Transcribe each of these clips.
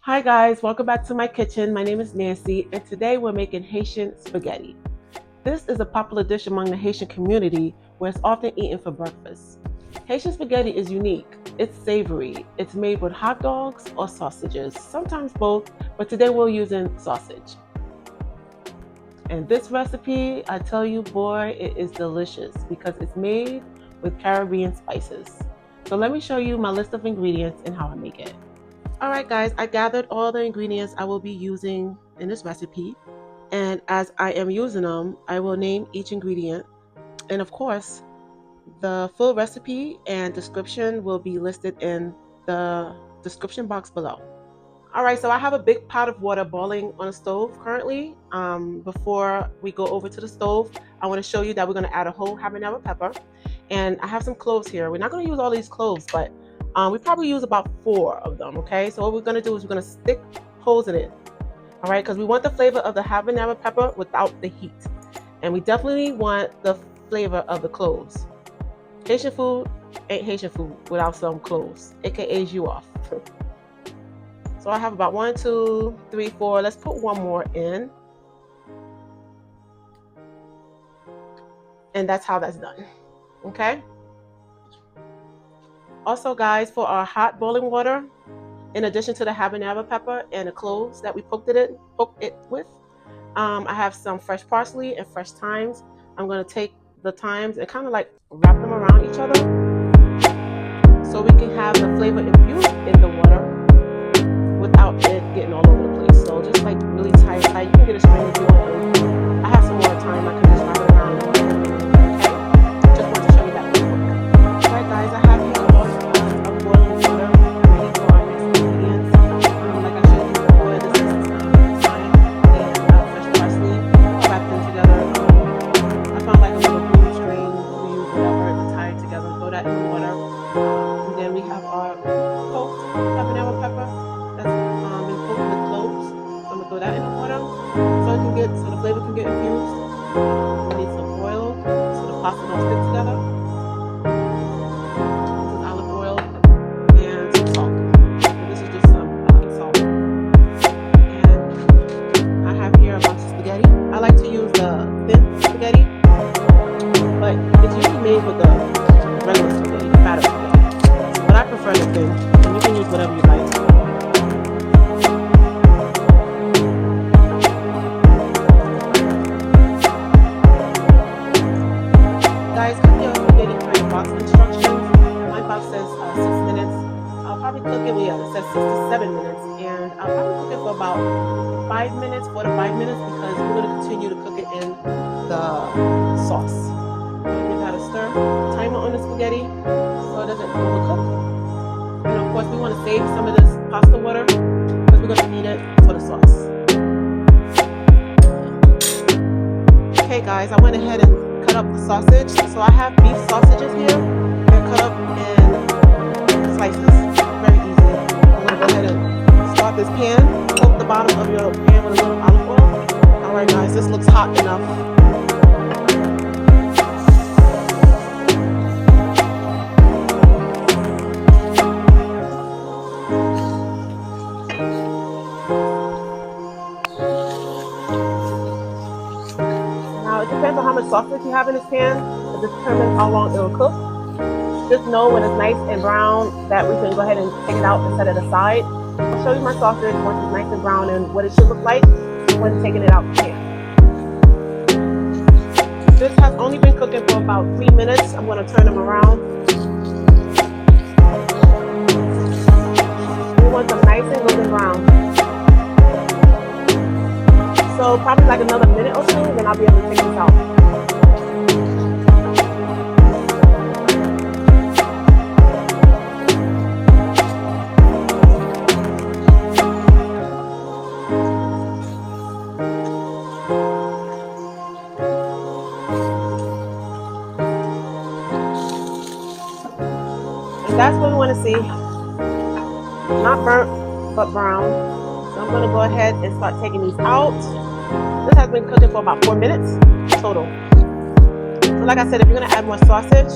Hi guys, welcome back to my kitchen. My name is Nancy and today we're making Haitian spaghetti. This is a popular dish among the Haitian community where it's often eaten for breakfast. Haitian spaghetti is unique. It's savory. It's made with hot dogs or sausages, sometimes both, but today we're using sausage. And this recipe, I tell you boy, it is delicious because it's made with Caribbean spices. So let me show you my list of ingredients and how I make it. Alright guys, I gathered all the ingredients I will be using in this recipe, and as I am using them, I will name each ingredient, and of course, the full recipe and description will be listed in the description box below. Alright, so I have a big pot of water boiling on the stove currently. Before we go over to the stove, I want to show you that we're going to add a whole habanero pepper, and I have some cloves here. We're not going to use all these cloves, but we probably use about 4 of them, okay? So what we're going to do is we're going to stick holes in it, all right? Because we want the flavor of the habanero pepper without the heat. And we definitely want the flavor of the cloves. Haitian food ain't Haitian food without some cloves, aka you off. So I have about 1, 2, 3, 4. Let's put one more in. And that's how that's done, okay? Also guys, for our hot boiling water, in addition to the habanero pepper and the cloves that we poked it with, I have some fresh parsley and fresh thymes. I'm going to take the thymes and kind of like wrap them around each other so we can have the flavor infused in the water without it getting all over the place. So just like really tight. You can get a string if you want. I have some more thyme. I can just wrap it around. Okay. Just want to show you that real quick. Alright guys, I have here a boiling water ready for our next ingredients. Like I showed you before, this is thyme and fresh parsley wrapped them together. I found like a little blue string. We use whatever to tie it together. Throw that in the water. And then we have our poked habanero pepper that's been poked with cloves. I'm gonna throw that in the water so the flavor can get infused. We need some oil so the pasta don't stick together. This is olive oil and some salt. And this is just some salt. And I have here a box of spaghetti. I like to use the thin spaghetti, but it's usually made with the regular spaghetti, the fatter spaghetti. But I prefer the thin, and you can use whatever you like. Guys, click your spaghetti for your box instructions. My box says 6 minutes. I'll probably cook it, it says 6 to 7 minutes, and I'll probably cook it for about 5 minutes, 4 to 5 minutes, because we're going to continue to cook it in the sauce. Give that a stir. Timer on the spaghetti so it doesn't overcook. And of course, we want to save some of this pasta water because we're going to need it for the sauce. Okay, guys, I went ahead and cut up the sausage. So I have beef sausages here. They're cut up in slices. Very easy. I'm going to go ahead and start this pan. Coat the bottom of your pan with a little olive oil. Alright guys, this looks hot enough. Now it depends on how much sausage you have in this pan to determine how long it will cook. Just know when it's nice and brown that we can go ahead and take it out and set it aside. I'll show you my sausage once it's nice and brown and what it should look like when taking it out the pan. This has only been cooking for about 3 minutes. I'm going to turn them around. We want them nice and golden brown. So probably like another minute or two, then I'll be able to take this out. That's what we want to see. Not burnt, but brown. So I'm going to go ahead and start taking these out. This has been cooking for about 4 minutes total. So like I said, if you're going to add more sausage,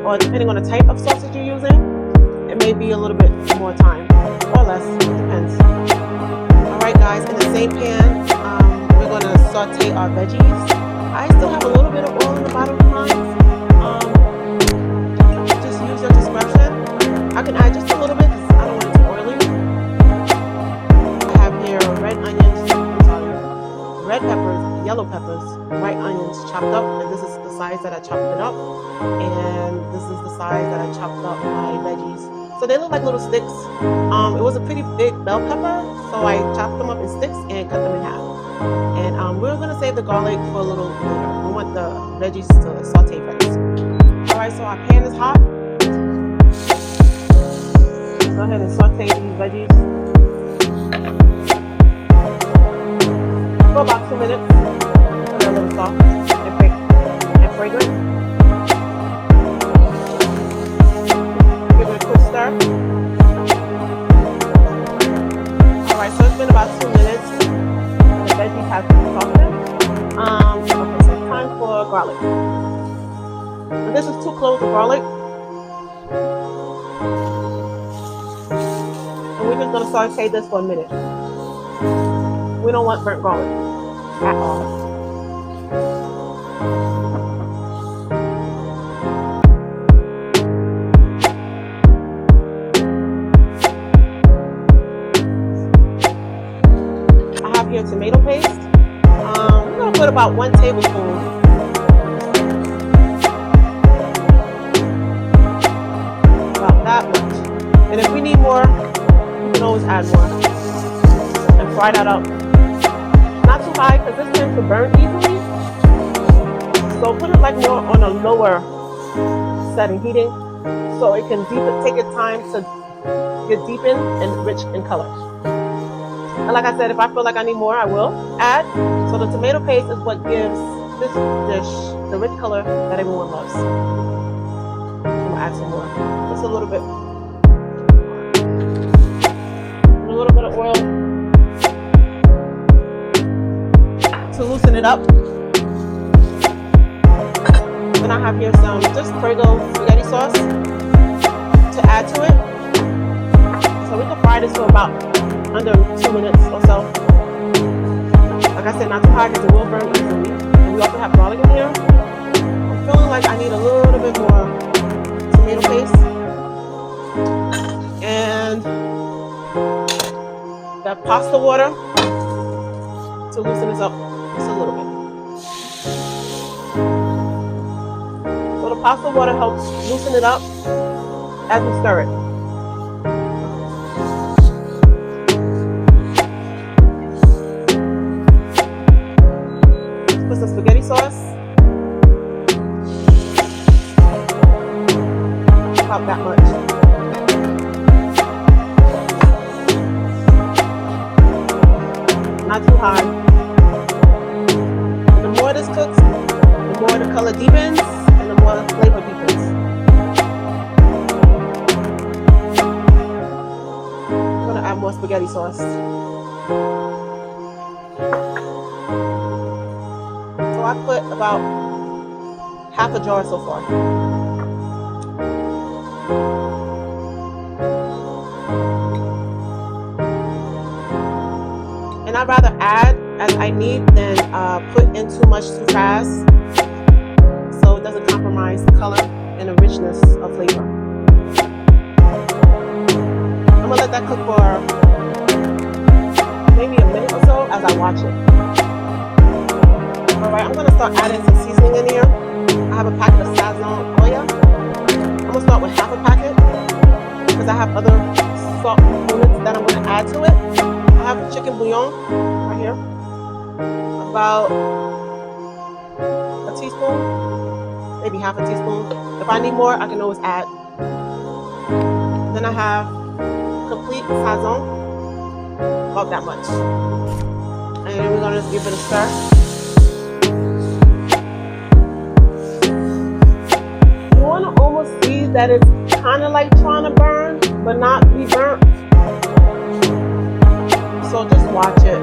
or depending on the type of sausage you're using, it may be a little bit more time or less. It depends. same pan, we're going to saute our veggies. I still have a little bit of oil in the bottom of mine. Just use your discretion. I can add just a little bit because I don't want it too oily. I have here red peppers, yellow peppers, white onions chopped up, and this is the size that I chopped it up. And this is the size that I chopped up my veggies. So they look like little sticks. It was a pretty big bell pepper, so I chopped them up in sticks and cut them in half. And we're gonna save the garlic for a little later. We want the veggies to saute first. All right, so our pan is hot. Go ahead and saute these veggies for about 2 minutes. So they're a little soft and fragrant. Give it a quick stir. All right, so it's been about 2 minutes. The veggies have been softened. Okay, so it's time for garlic. And this is 2 cloves of garlic. And we're just going to saute this for a minute. We don't want burnt garlic at all. I have here tomato paste. We're going to put about 1 tablespoon. About that much. And if we need more, we can always add more. And fry that up. Not too high because this tends to burn easily. So put it like more on a lower setting, heating, so it can take its time to get deepened and rich in color. And like I said, if I feel like I need more, I will add. So the tomato paste is what gives this dish the rich color that everyone loves. I'm gonna add some more, just a little bit. A little bit of oil to loosen it up. Then I have here some just Prego spaghetti sauce to add to it. So we can fry this for about under 2 minutes or so. Like I said, not too high because it will burn easily. And we also have garlic in here. I'm feeling like I need a little bit more tomato paste. And the pasta water to loosen this up just a little bit. So the pasta water helps loosen it up as we stir it. Put some spaghetti sauce. About that much. Not too high. The more this cooks, the more the color deepens and the more the flavor deepens. I'm gonna add more spaghetti sauce. So I put about half a jar so far. And I'd rather add as I need than put in too much too fast, so it doesn't compromise the color and the richness of flavor. I'm gonna let that cook for maybe a minute or so as I watch it. Alright, I'm gonna start adding some seasoning in here. I have a packet of sazon oil. I'm gonna start with half a packet because I have other salt components that I'm gonna add to it. I have chicken bouillon right here, about a teaspoon, maybe half a teaspoon. If I need more, I can always add. Then I have complete sazon, about that much. And we're gonna just give it a stir. You wanna almost see that it's kinda like trying to burn, but not be burnt. So just watch it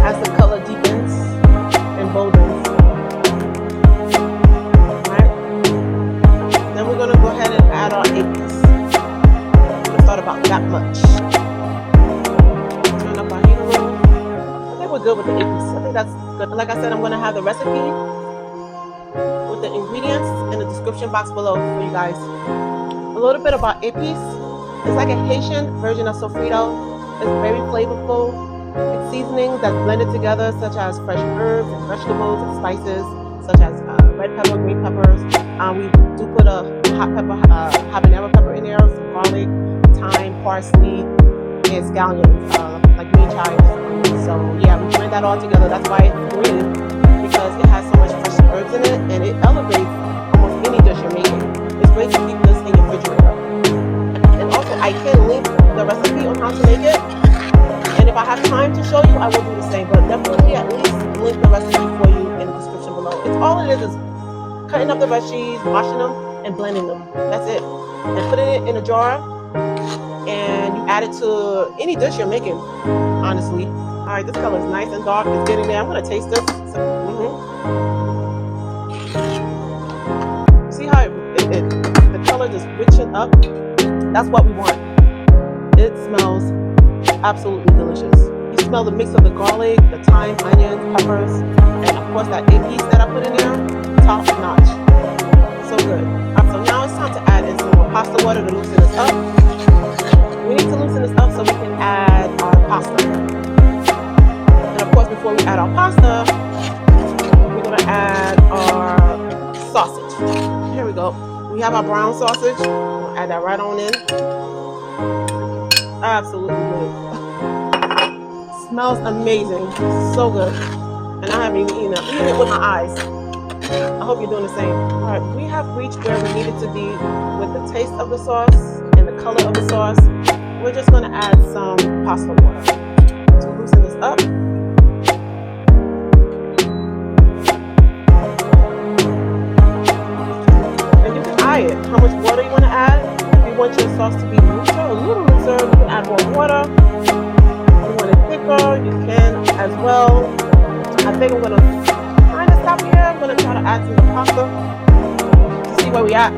as the color deepens and boldens. Right? Then we're gonna go ahead and add our epis. We're gonna start about that much. Turn up our heat a little that's good. Like I said, I'm gonna have the recipe with the ingredients in the description box below for you guys. A little bit about epis. It's like a Haitian version of sofrito. It's very flavorful. It's seasonings that's blended together, such as fresh herbs and vegetables and spices, such as red pepper, green peppers. We do put a hot pepper, habanero pepper in there, some garlic, thyme, parsley, and scallions, like green chives. So yeah, we blend that all together. That's why it's green, because it has so much fresh herbs in it, and it elevates almost any dish you're making. It's great to keep this in your refrigerator. And also, I can link the recipe on how to make it. And if I have time to show you, I will do the same. But definitely at least link the recipe for you in the description below. It's all it is cutting up the veggies, washing them, and blending them. That's it. And putting it in a jar, and you add it to any dish you're making, honestly. All right, this color is nice and dark. It's getting there. I'm gonna taste this. See how the color just riching up? That's what we want. It smells absolutely delicious. You smell the mix of the garlic, the thyme, onions, peppers, and of course that epis that I put in there. Top notch. So good. Alright, so now it's time to add in some more pasta water to loosen this up. We need to loosen this up so we can add our pasta. And of course, before we add our pasta, we're gonna add our sausage. Here we go. We have our brown sausage. We'll add that right on in. Absolutely good. Smells amazing. So good. And I haven't even eaten it. I'm eating it with my eyes. I hope you're doing the same. Alright, we have reached where we needed to be with the taste of the sauce and the color of the sauce. We're just going to add some pasta water to loosen this up. And you can eye it, how much water you want to add. If you want your sauce to be looser, a little looser, you can add more water. If you want it thicker, you can as well. I think I'm going to kind of stop here. I'm going to try to add some pasta to see where we at.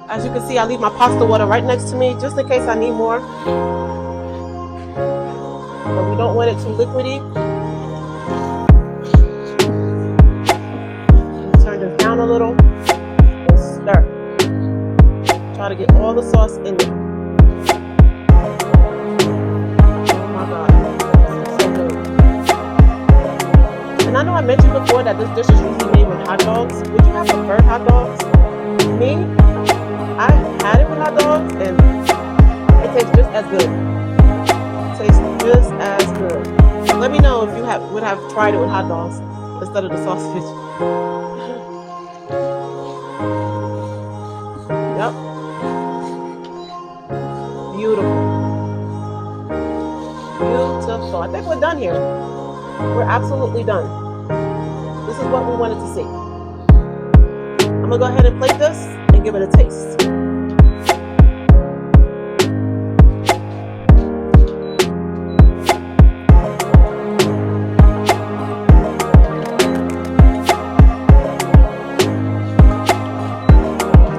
As you can see, I leave my pasta water right next to me just in case I need more. But we don't want it too liquidy. Turn this down a little and stir. Try to get all the sauce in there. Oh my God, this is so good. And I know I mentioned before that this dish is usually made with hot dogs. Would you have preferred hot dogs? Me? I had it with hot dogs and it tastes just as good. It tastes just as good. Let me know if you would have tried it with hot dogs instead of the sausage. Yep. Beautiful. Beautiful. I think we're done here. We're absolutely done. This is what we wanted to see. I'm gonna go ahead and plate this and give it a taste.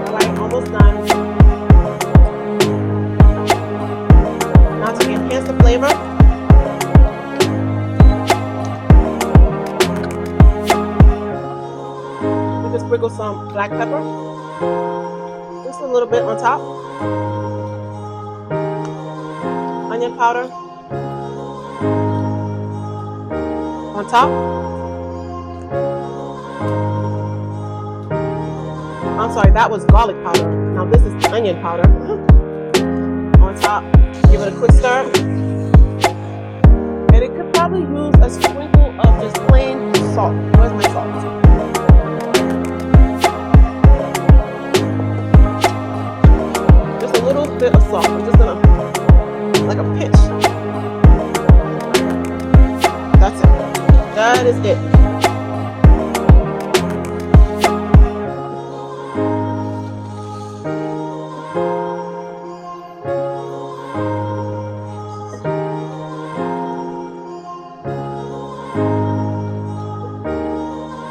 Alright, almost done. Now to enhance the flavor, we can sprinkle some black pepper. Just a little bit on top. Onion powder on top. I'm sorry, that was garlic powder. Now this is onion powder. On top. Give it a quick stir. And it could probably use a sprinkle of just plain salt. Where's my salt? Bit of salt. I'm just gonna, like a pinch. That's it. That is it.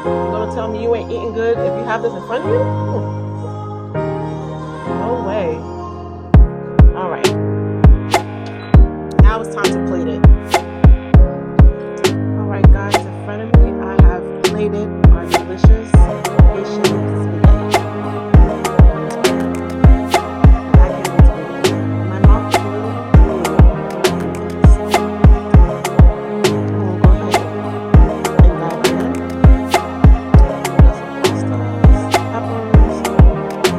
You're gonna tell me you ain't eating good if you have this in front of you? way. All right. Now it's time to plate it. All right, guys, in front of me, I have plated our delicious Haitian spaghetti. And I can't wait to eat it. My mouth is a little full. So we'll go ahead and dive right in. Got some pastas, peppers,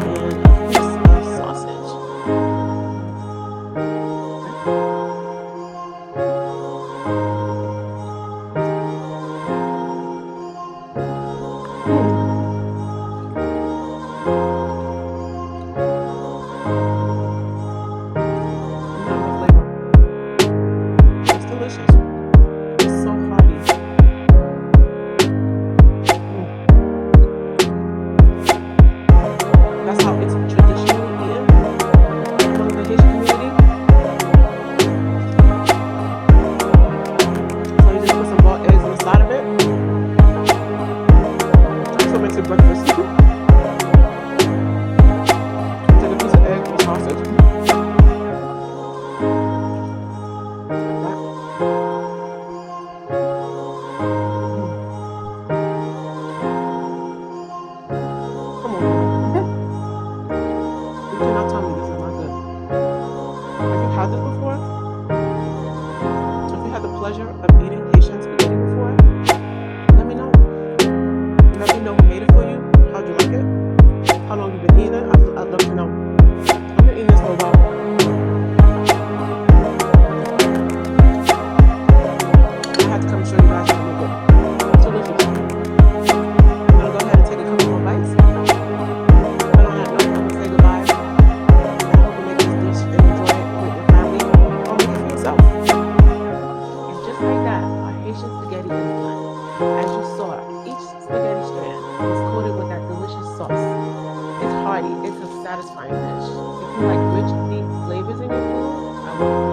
and a piece of sausage. That's how it's traditionally eaten among the Haitian community. So you just put some boiled eggs on the side of it. That's what makes it breakfast. Take a piece of egg and sausage. Like that. Come on. You cannot tell me this is not good. Have you had this before? If you had the pleasure of eating Haitian spaghetti before, let me know. Let me know who made it for you. How'd you like it? How long you been eating it? I'd love to know. I've been eating this for a while. I had to come show you guys how to make it. It's delicious. I'm gonna go ahead and take a couple more bites. But on that note, I'm gonna say goodbye. I hope you make this dish and enjoy it with your family or make it for yourself. And just like that, our Haitian spaghetti is done. As you saw, each spaghetti strand is coated with that delicious sauce. It's hearty, it's a satisfying dish. If you like rich, deep flavors in your food, I would